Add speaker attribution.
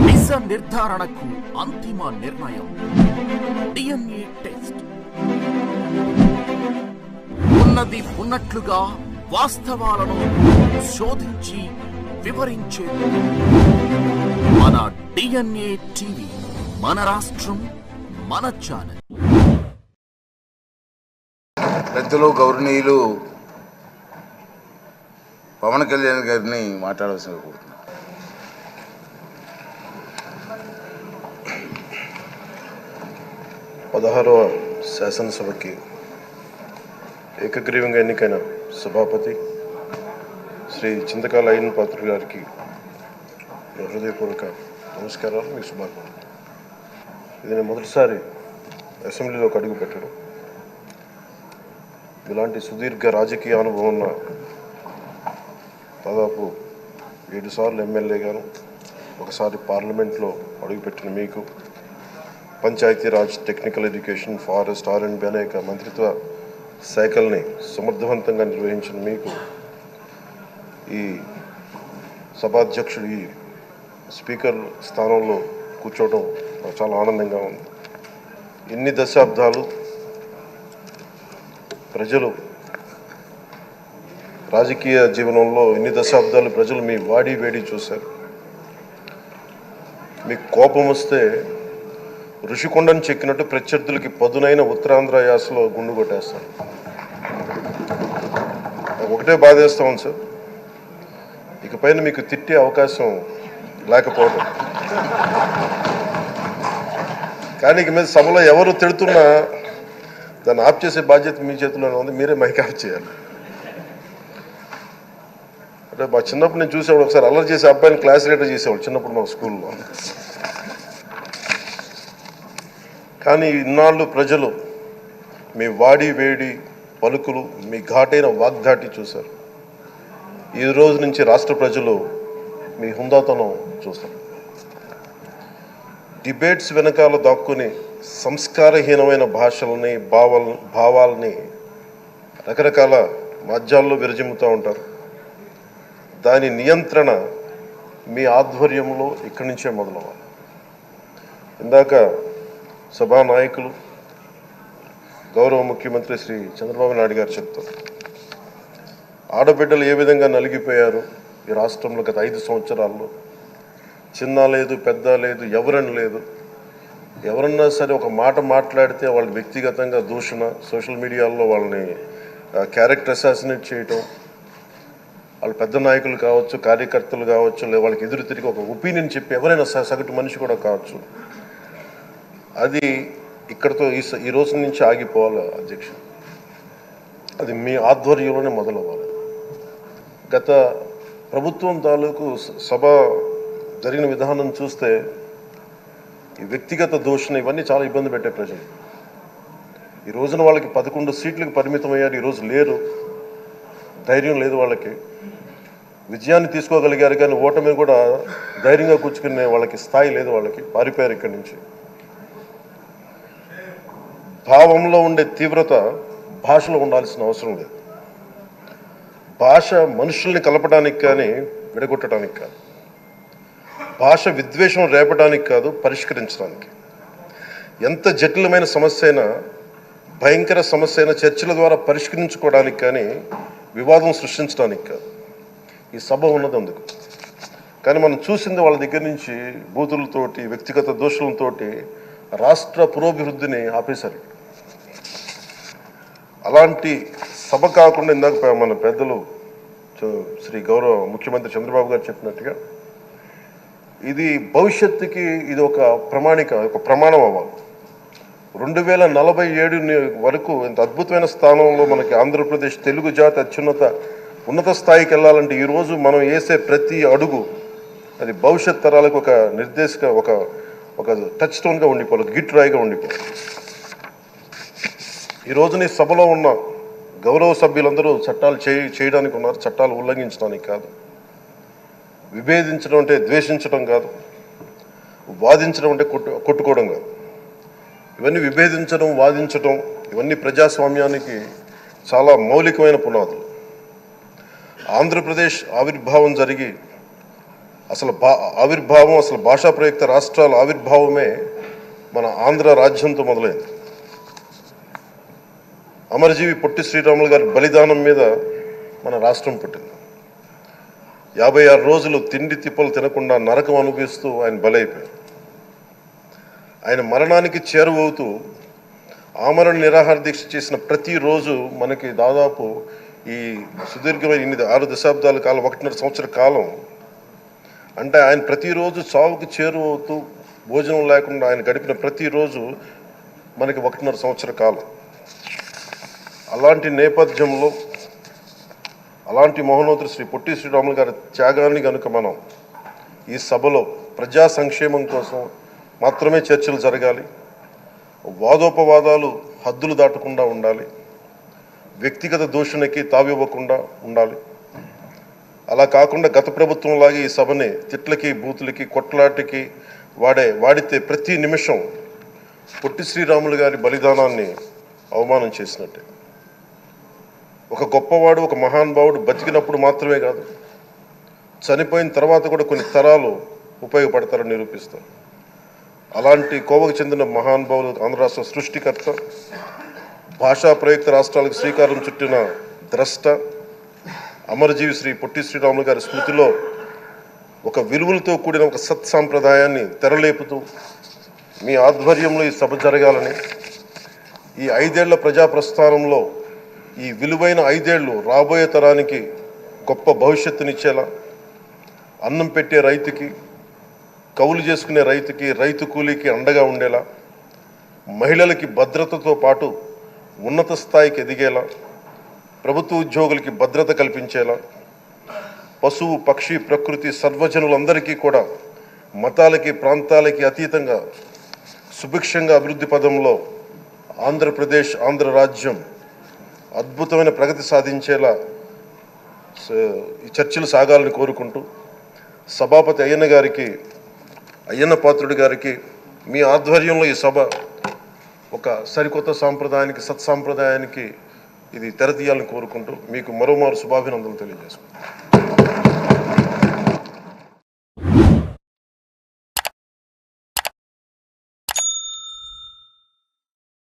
Speaker 1: నిజ నిర్ధారణకు అంతిమ నిర్ణయం DNA టెస్ట్. ఉన్నది ఉన్నట్లుగా వాస్తవాలను శోధించి వివరించేది మన DNA టీవీ. మన రాష్ట్రం, మన ఛానల్.
Speaker 2: పెద్దలు గౌరవనీయులు పవన్ కళ్యాణ్ గారిని మాట్లాడవలసిందిగా కోరుతున్నాను.
Speaker 3: పదహారవ శాసనసభకి ఏకగ్రీవంగా ఎన్నికైన సభాపతి శ్రీ చింతకాల అయ్యన్ పాత్ర గారికి హృదయపూర్వక నమస్కారాలు, మీకు శుభాకాంక్షలు. ఇది నేను మొదటిసారి అసెంబ్లీలోకి అడుగు పెట్టడం. ఇలాంటి సుదీర్ఘ రాజకీయ అనుభవం ఉన్న దాదాపు 7 సార్లు ఎమ్మెల్యేగాను, ఒకసారి పార్లమెంట్లో అడుగుపెట్టిన మీకు, Panchayati Raj, technical education, forest, R&B అనేక మంత్రిత్వ శాఖల్ని సమర్థవంతంగా నిర్వహించిన మీకు ఈ సభాధ్యక్షుడు, ఈ స్పీకర్ స్థానంలో కూర్చోవడం నాకు చాలా ఆనందంగా ఉంది. ఇన్ని దశాబ్దాలు ప్రజలు రాజకీయ జీవనంలో ప్రజలు మీ వాడి వేడి చూశారు. మీకు కోపం వస్తే ఋషికొండను చెక్కినట్టు ప్రత్యర్థులకి పదునైన ఉత్తరాంధ్ర యాసలో గుండు కొట్టేస్తారు. నాకు ఒకటే బాధేస్తా ఉంది సార్, ఇకపైన మీకు తిట్టే అవకాశం లేకపోవడం. కానీ ఇక మీద సభలో ఎవరు తిడుతున్నా దాన్ని ఆఫ్ చేసే బాధ్యత మీ చేతిలోనే ఉంది. మీరే మైక్ ఆఫ్ చేయాలి. అంటే మా చిన్నప్పుడు నేను చూసేవాడు, ఒకసారి అల్లరి చేసే అబ్బాయిని క్లాస్ లీడర్ చేసేవాడు చిన్నప్పుడు మా స్కూల్లో. కానీ ఇన్నాళ్ళు ప్రజలు మీ వాడి వేడి పలుకులు, మీ ఘాటైన వాగ్ధాటి చూశారు. ఈ రోజు నుంచి రాష్ట్ర ప్రజలు మీ హుందాతనం చూస్తారు. డిబేట్స్ వెనకాల దాక్కుని సంస్కారహీనమైన భాషలని, భావాలని రకరకాల మాధ్యాల్లో విరజిమ్ముతూ ఉంటారు. దాని నియంత్రణ మీ ఆధ్వర్యంలో ఇక్కడి నుంచే మొదలవ్వాలి. ఇందాక సభానాయకులు గౌరవ ముఖ్యమంత్రి శ్రీ చంద్రబాబు నాయుడు గారు చెప్తారు, ఆడబిడ్డలు ఏ విధంగా నలిగిపోయారు ఈ రాష్ట్రంలో గత 5 సంవత్సరాల్లో. చిన్న లేదు, పెద్ద లేదు, ఎవరని లేదు. ఎవరన్నా సరే ఒక మాట మాట్లాడితే వాళ్ళకి వ్యక్తిగతంగా దూషణ, సోషల్ మీడియాలో వాళ్ళని క్యారెక్టర్ అసాసినేట్ చేయటం, వాళ్ళు పెద్ద నాయకులు కావచ్చు, కార్యకర్తలు కావచ్చు, లేదా వాళ్ళకి ఎదురు తిరిగి ఒక ఒపీనియన్ చెప్పి ఎవరైనా సగటు మనిషి కూడా కావచ్చు, అది ఇక్కడతో ఈ రోజు నుంచి ఆగిపోవాలి అధ్యక్ష. అది మీ ఆధ్వర్యంలోనే మొదలవ్వాలి. గత ప్రభుత్వం తాలూకు సభ జరిగిన విధానం చూస్తే ఈ వ్యక్తిగత దూషణ ఇవన్నీ చాలా ఇబ్బంది పెట్టే ప్రజలు. ఈ రోజున వాళ్ళకి 11 సీట్లకు పరిమితం అయ్యారు, ఈరోజు లేరు, ధైర్యం లేదు వాళ్ళకి. విజయాన్ని తీసుకోగలిగారు కానీ ఓటమి కూడా ధైర్యంగా కూర్చుకునే వాళ్ళకి స్థాయి లేదు, వాళ్ళకి పారిపోయారు ఇక్కడి నుంచి. భావంలో ఉండే తీవ్రత భాషలో ఉండాల్సిన అవసరం లేదు. భాష మనుషుల్ని కలపడానికి కానీ విడగొట్టడానికి కాదు. భాష విద్వేషం రేపడానికి కాదు, పరిష్కరించడానికి. ఎంత జటిలమైన సమస్య అయినా, భయంకర సమస్య అయినా చర్చల ద్వారా పరిష్కరించుకోవడానికి కానీ వివాదం సృష్టించడానికి కాదు. ఈ సభ ఉన్నది అందుకు. కానీ మనం చూసింది వాళ్ళ దగ్గర నుంచి బూతులతోటి, వ్యక్తిగత దోషులతోటి రాష్ట్ర పురోభివృద్ధిని ఆపేశారు. అలాంటి సభ కాకుండా ఇందాక మన పెద్దలు శ్రీ గౌరవ ముఖ్యమంత్రి చంద్రబాబు గారు చెప్పినట్టుగా ఇది భవిష్యత్తుకి ఇది ఒక ప్రమాణం అవ్వాలి. 2047 వరకు ఇంత అద్భుతమైన స్థానంలో మనకి ఆంధ్రప్రదేశ్ తెలుగు జాతి ఉన్నత స్థాయికి వెళ్ళాలంటే ఈరోజు మనం వేసే ప్రతి అడుగు అది భవిష్యత్ తరాలకు ఒక ఒక టచ్ స్టోన్గా ఉండిపోవాలి, ఒక గిట్ రాయిగా ఉండిపోవాలి. ఈ రోజున ఈ సభలో ఉన్న గౌరవ సభ్యులందరూ చట్టాలు చేయడానికి ఉన్నారు, చట్టాలు ఉల్లంఘించడానికి కాదు. విభేదించడం అంటే ద్వేషించడం కాదు, వాదించడం అంటే కొట్టుకోవడం కాదు. ఇవన్నీ విభేదించడం, వాదించడం ఇవన్నీ ప్రజాస్వామ్యానికి చాలా మౌలికమైన పునాదులు. ఆంధ్రప్రదేశ్ ఆవిర్భావం జరిగి అసలు ఆవిర్భావం, అసలు భాషా ప్రయుక్త రాష్ట్రాల ఆవిర్భావమే మన ఆంధ్ర రాజ్యంతో మొదలైంది. అమరజీవి పొట్టి శ్రీరాములు గారి బలిదానం మీద మన రాష్ట్రం పుట్టింది. 56 రోజులు తిండి తిప్పలు తినకుండా నరకం అనుభవిస్తూ ఆయన బలైపోయారు. ఆయన మరణానికి చేరువవుతూ ఆమరణ నిరాహార దీక్ష చేసిన ప్రతిరోజు మనకి దాదాపు ఈ సుదీర్ఘమైన 6 దశాబ్దాల కాలం, 1.5 సంవత్సర కాలం, అంటే ఆయన ప్రతిరోజు చావుకి చేరువవుతూ భోజనం లేకుండా ఆయన గడిపిన ప్రతిరోజు మనకి 1.5 సంవత్సర కాలం. అలాంటి నేపథ్యంలో అలాంటి మహోన్నతుడు శ్రీ పొట్టి శ్రీరాములు గారి త్యాగాన్ని కనుక మనం ఈ సభలో ప్రజా సంక్షేమం కోసం మాత్రమే చర్చలు జరగాలి, వాదోపవాదాలు హద్దులు దాటకుండా ఉండాలి, వ్యక్తిగత దూషణకి తావివ్వకుండా ఉండాలి. అలా కాకుండా గత ప్రభుత్వంలాగే ఈ సభని తిట్లకి, బూతులకి, కొట్లాటికి వాడితే ప్రతి నిమిషం పొట్టి శ్రీరాములు గారి బలిదానాన్ని అవమానం చేసినట్టే. ఒక గొప్పవాడు, ఒక మహానుభావుడు బతికినప్పుడు మాత్రమే కాదు, చనిపోయిన తర్వాత కూడా కొన్ని తరాలు ఉపయోగపడతారని నిరూపిస్తారు. అలాంటి కోవకు చెందిన మహానుభావులు ఆంధ్ర రాష్ట్ర సృష్టికర్త, భాషా ప్రయుక్త రాష్ట్రాలకు శ్రీకారం చుట్టిన ద్రష్ట అమరజీవి శ్రీ పొట్టి శ్రీరాములు గారి స్మృతిలో ఒక విలువలతో కూడిన ఒక సత్సాంప్రదాయాన్ని తెరలేపుతూ మీ ఆధ్వర్యంలో ఈ సభ జరగాలని, ఈ 5 ఏళ్ల ప్రజా ప్రస్థానంలో ఈ విలువైన 5 ఏళ్ళు రాబోయే తరానికి గొప్ప భవిష్యత్తునిచ్చేలా, అన్నం పెట్టే రైతుకి, కౌలు చేసుకునే రైతుకి, రైతు కూలీకి అండగా ఉండేలా, మహిళలకి భద్రతతో పాటు ఉన్నత స్థాయికి ఎదిగేలా, ప్రభుత్వ ఉద్యోగులకి భద్రత కల్పించేలా, పశువు పక్షి ప్రకృతి సర్వజనులందరికీ కూడా మతాలకి ప్రాంతాలకి అతీతంగా సుభిక్షంగా అభివృద్ధి పదంలో ఆంధ్రప్రదేశ్, ఆంధ్ర రాజ్యం అద్భుతమైన ప్రగతి సాధించేలా ఈ చర్చలు సాగాలని కోరుకుంటూ, సభాపతి అయ్యన్న పాత్రుడి గారికి మీ ఆధ్వర్యంలో ఈ సభ ఒక సరికొత్త సాంప్రదాయానికి, సత్సాంప్రదాయానికి ఇది తెరతీయాలని కోరుకుంటూ మీకు మరోమారు శుభాభినందనలు తెలియజేసుకుంటాను.